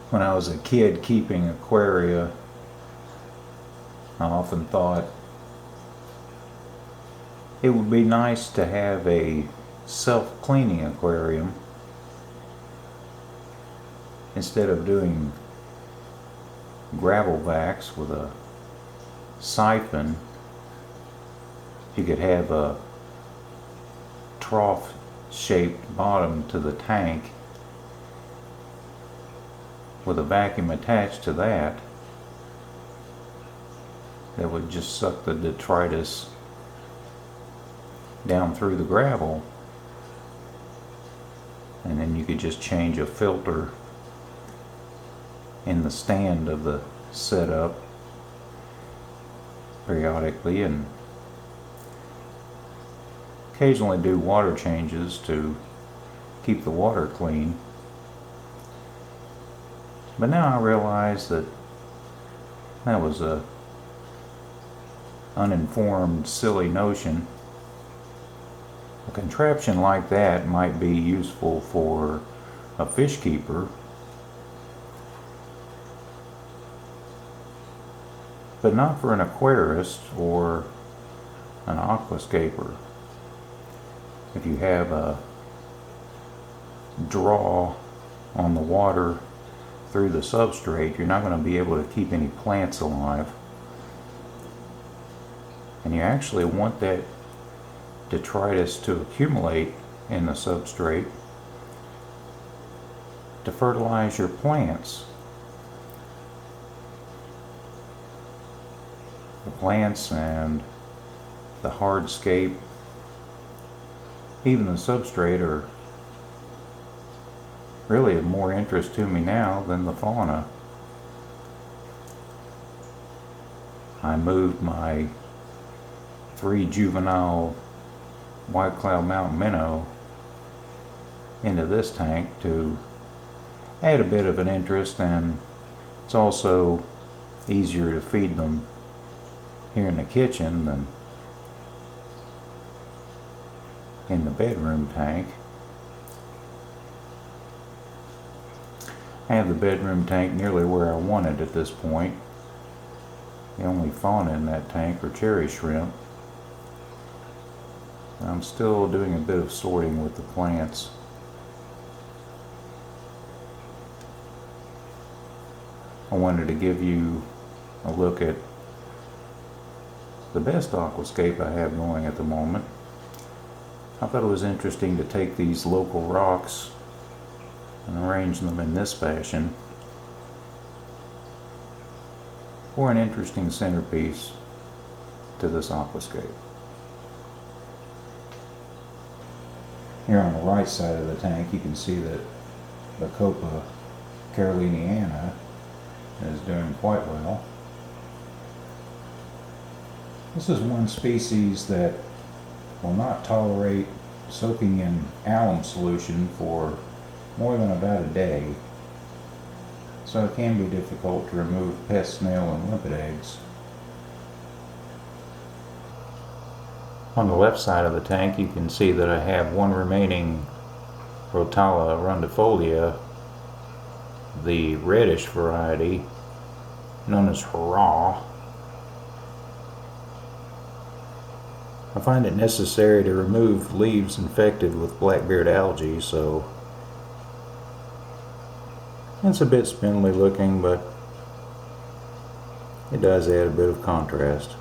When I was a kid keeping aquaria, I often thought it would be nice to have a self-cleaning aquarium instead of doing gravel vacs with a siphon. You could have a trough shaped bottom to the tank with a vacuum attached to that would just suck the detritus down through the gravel, and then you could just change a filter in the stand of the setup periodically, and occasionally do water changes to keep the water clean. But now I realize that that was a uninformed, silly notion. A contraption like that might be useful for a fish keeper, but not for an aquarist or an aquascaper. If you have a draw on the water through the substrate, you're not going to be able to keep any plants alive. And you actually want that detritus to accumulate in the substrate to fertilize your plants. The plants and the hardscape, even the substrate, are really of more interest to me now than the fauna. I moved my 3 juvenile white cloud mountain minnow into this tank to add a bit of an interest, and it's also easier to feed them here in the kitchen than in the bedroom tank. I have the bedroom tank nearly where I want it at this point. The only fauna in that tank are cherry shrimp. I'm still doing a bit of sorting with the plants. I wanted to give you a look at the best aquascape I have going at the moment. I thought it was interesting to take these local rocks and arrange them in this fashion for an interesting centerpiece to this aquascape. Here on the right side of the tank, you can see that Bacopa caroliniana is doing quite well. This is one species that will not tolerate soaking in alum solution for more than about a day, so it can be difficult to remove pest, snail, and limpet eggs. On the left side of the tank, you can see that I have one remaining Rotala rotundifolia, the reddish variety known as raw. I find it necessary to remove leaves infected with blackbeard algae, so it's a bit spindly looking, but it does add a bit of contrast.